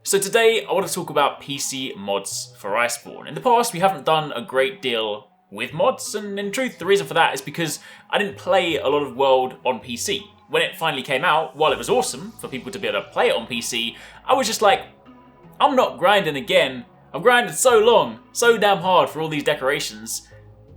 So today I want to talk about PC mods for Iceborne. In the past we haven't done a great deal with mods, and in truth the reason for that is because I didn't play a lot of World on PC. When it finally came out, while it was awesome for people to be able to play it on PC, I was just like, I'm not grinding again. I've grinded so long, so damn hard for all these decorations,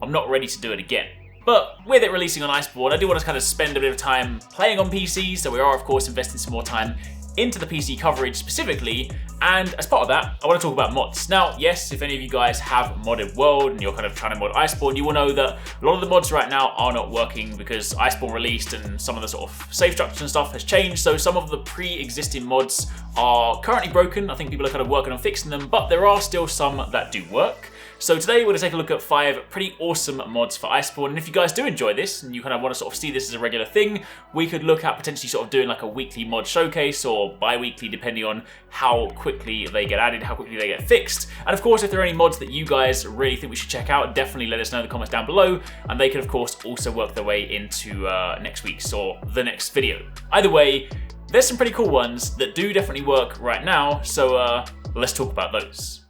I'm not ready to do it again. But with it releasing on Iceborne, I do want to kind of spend a bit of time playing on PC, so we are of course investing some more time into the PC coverage specifically, and as part of that, I want to talk about mods. Now, yes, if any of you guys have modded World and you're kind of trying to mod Iceborne, you will know that a lot of the mods right now are not working because Iceborne released and some of the sort of save structures and stuff has changed, so some of the pre-existing mods are currently broken. I think people are kind of working on fixing them, but there are still some that do work. So today we're going to take a look at 5 pretty awesome mods for Iceborne, and if you guys do enjoy this and you kind of want to sort of see this as a regular thing, we could look at potentially sort of doing like a weekly mod showcase or bi-weekly depending on how quickly they get added, how quickly they get fixed. And of course, if there are any mods that you guys really think we should check out, definitely let us know in the comments down below, and they can of course also work their way into next week's or the next video. Either way, there's some pretty cool ones that do definitely work right now, so let's talk about those.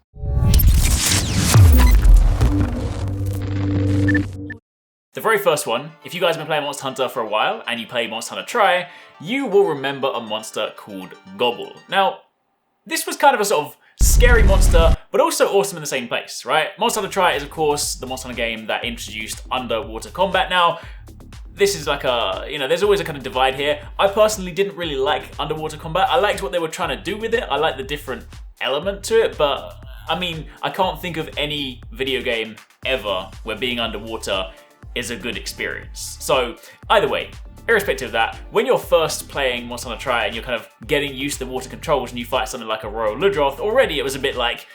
The very first one, if you guys have been playing Monster Hunter for a while and you play Monster Hunter Tri, you will remember a monster called Gobul. Now, this was kind of a sort of scary monster, but also awesome in the same place, right? Monster Hunter Tri is of course the Monster Hunter game that introduced underwater combat. Now, this is like a, there's always a kind of divide here. I personally didn't really like underwater combat. I liked what they were trying to do with it. I liked the different element to it, but I mean, I can't think of any video game ever where being underwater is a good experience. So either way, irrespective of that, when you're first playing Monster Hunter Tri and you're kind of getting used to the water controls and you fight something like a Royal Ludroth, already it was a bit like,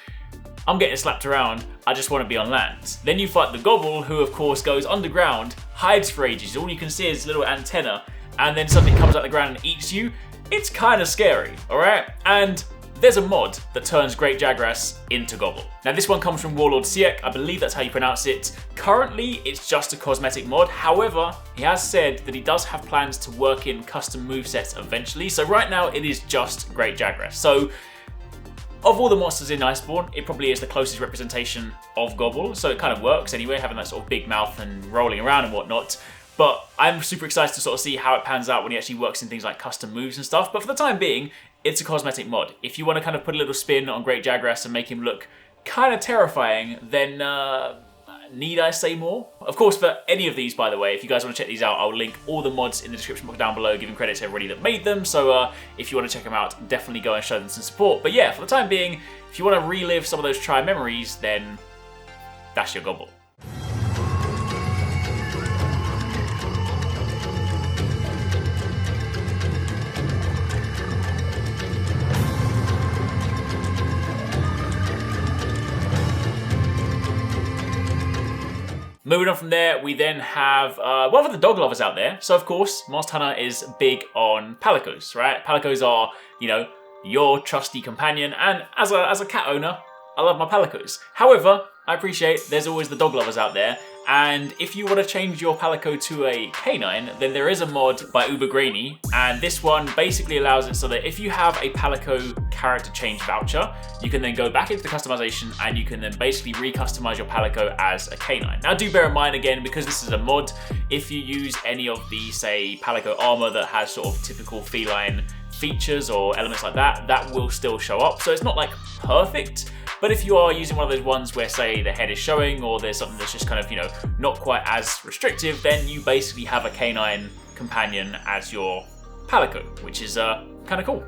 I'm getting slapped around, I just want to be on land. Then you fight the Gobul, who of course goes underground, hides for ages, all you can see is his little antenna, and then something comes out the ground and eats you. It's kind of scary, alright? And there's a mod that turns Great Jagras into Gobul. Now this one comes from WarlordSieck, I believe that's how you pronounce it. Currently, it's just a cosmetic mod. However, he has said that he does have plans to work in custom movesets eventually. So right now, it is just Great Jagras. So of all the monsters in Iceborne, it probably is the closest representation of Gobul. So it kind of works anyway, having that sort of big mouth and rolling around and whatnot. But I'm super excited to sort of see how it pans out when he actually works in things like custom moves and stuff. But for the time being, it's a cosmetic mod. If you want to kind of put a little spin on Great Jagras and make him look kind of terrifying, then need I say more? Of course, for any of these, by the way, if you guys want to check these out, I'll link all the mods in the description box down below, giving credit to everybody that made them. So if you want to check them out, definitely go and show them some support. But yeah, for the time being, if you want to relive some of those Tri memories, then that's your Gobul. Moving on from there, we then have one of the dog lovers out there. So of course, Monster Hunter is big on Palicos, right? Palicos are, your trusty companion, and as a cat owner, I love my Palicos. However, I appreciate there's always the dog lovers out there, and if you want to change your Palico to a canine, then there is a mod by UberGrainy, and this one basically allows it so that if you have a Palico character change voucher, you can then go back into the customization and you can then basically re-customize your Palico as a canine. Now do bear in mind again, because this is a mod, if you use any of the, say, Palico armor that has sort of typical feline features or elements like that, that will still show up. So it's not like perfect, but if you are using one of those ones where, say, the head is showing or there's something that's just kind of, not quite as restrictive, then you basically have a canine companion as your Palico, which is kind of cool.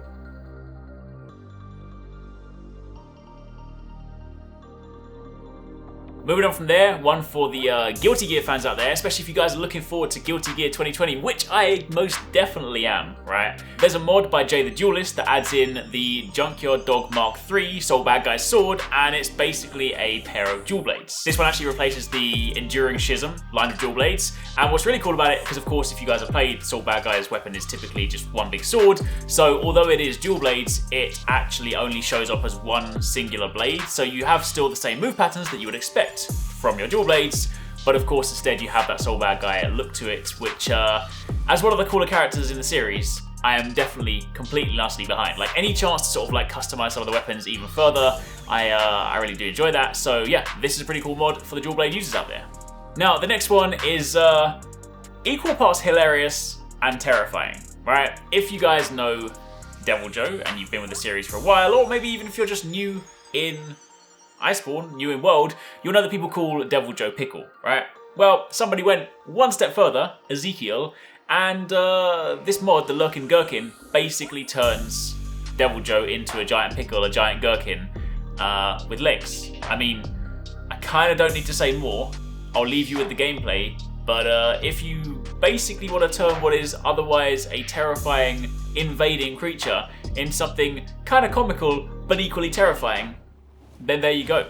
Moving on from there, one for the Guilty Gear fans out there, especially if you guys are looking forward to Guilty Gear 2020, which I most definitely am, right? There's a mod by JtheDuelist that adds in the Junkyard Dog Mark III Soul Badguy sword, and it's basically a pair of dual blades. This one actually replaces the Enduring Schism line of dual blades, and what's really cool about it, because of course if you guys have played, Soul Badguy's weapon is typically just one big sword, so although it is dual blades, it actually only shows up as one singular blade, so you have still the same move patterns that you would expect from your dual blades, but of course instead you have that Soul Badguy look to it, which as one of the cooler characters in the series, I am definitely completely and utterly behind. Like, any chance to sort of like customize some of the weapons even further, I really do enjoy that. So yeah, this is a pretty cool mod for the dual blade users out there. Now, the next one is equal parts hilarious and terrifying, right? If you guys know Devil Joe and you've been with the series for a while, or maybe even if you're just new in Iceborne, new in World, you'll know that people call Devil Joe Pickle, right? Well, somebody went one step further, Ezekial, and this mod, the Lerkhin Gherkin, basically turns Devil Joe into a giant pickle, a giant gherkin, with legs. I mean, I kind of don't need to say more. I'll leave you with the gameplay, but if you basically want to turn what is otherwise a terrifying, invading creature into something kind of comical, but equally terrifying, then there you go.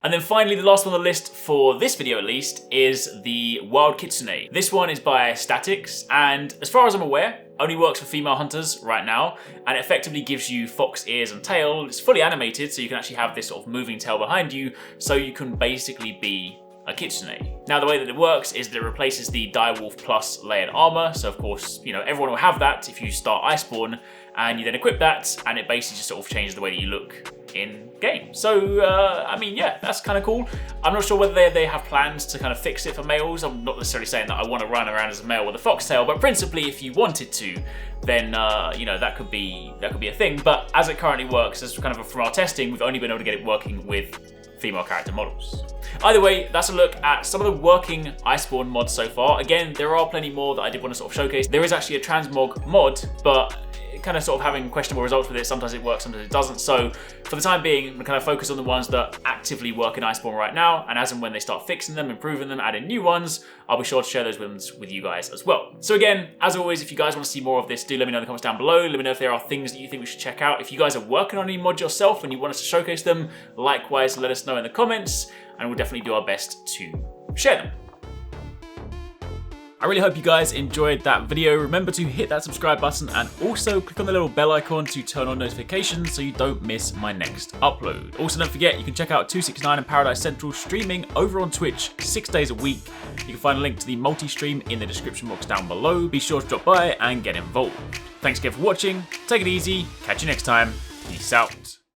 And then finally, the last one on the list for this video at least is the Wild Kitsune. This one is by zStatykz, and as far as I'm aware, only works for female hunters right now, and it effectively gives you fox ears and tail. It's fully animated, so you can actually have this sort of moving tail behind you, so you can basically be a Kitsune. Now, the way that it works is that it replaces the Direwolf Plus layered armor, so of course, you know, everyone will have that if you start Iceborne, and you then equip that, and it basically just sort of changes the way that you look in game. So, I mean, yeah, that's kind of cool. I'm not sure whether they have plans to kind of fix it for males. I'm not necessarily saying that I want to run around as a male with a foxtail, but principally, if you wanted to, then, you know, that could be a thing. But as it currently works, as kind of from our testing, we've only been able to get it working with female character models. Either way, that's a look at some of the working Iceborne mods so far. Again, there are plenty more that I did want to sort of showcase. There is actually a transmog mod, but kind of sort of having questionable results with it. Sometimes it works, sometimes it doesn't. So for the time being, I'm gonna kind of focus on the ones that actively work in Iceborne right now, and as and when they start fixing them, improving them, adding new ones, I'll be sure to share those ones with you guys as well. So again, as always, if you guys want to see more of this, do let me know in the comments down below. Let me know if there are things that you think we should check out. If you guys are working on any mods yourself and you want us to showcase them, likewise, let us know in the comments, and we'll definitely do our best to share them. I really hope you guys enjoyed that video. Remember to hit that subscribe button and also click on the little bell icon to turn on notifications so you don't miss my next upload. Also, don't forget, you can check out TwoSixNine and Paradise Central streaming over on Twitch 6 days a week. You can find a link to the multi-stream in the description box down below. Be sure to drop by and get involved. Thanks again for watching. Take it easy. Catch you next time. Peace out.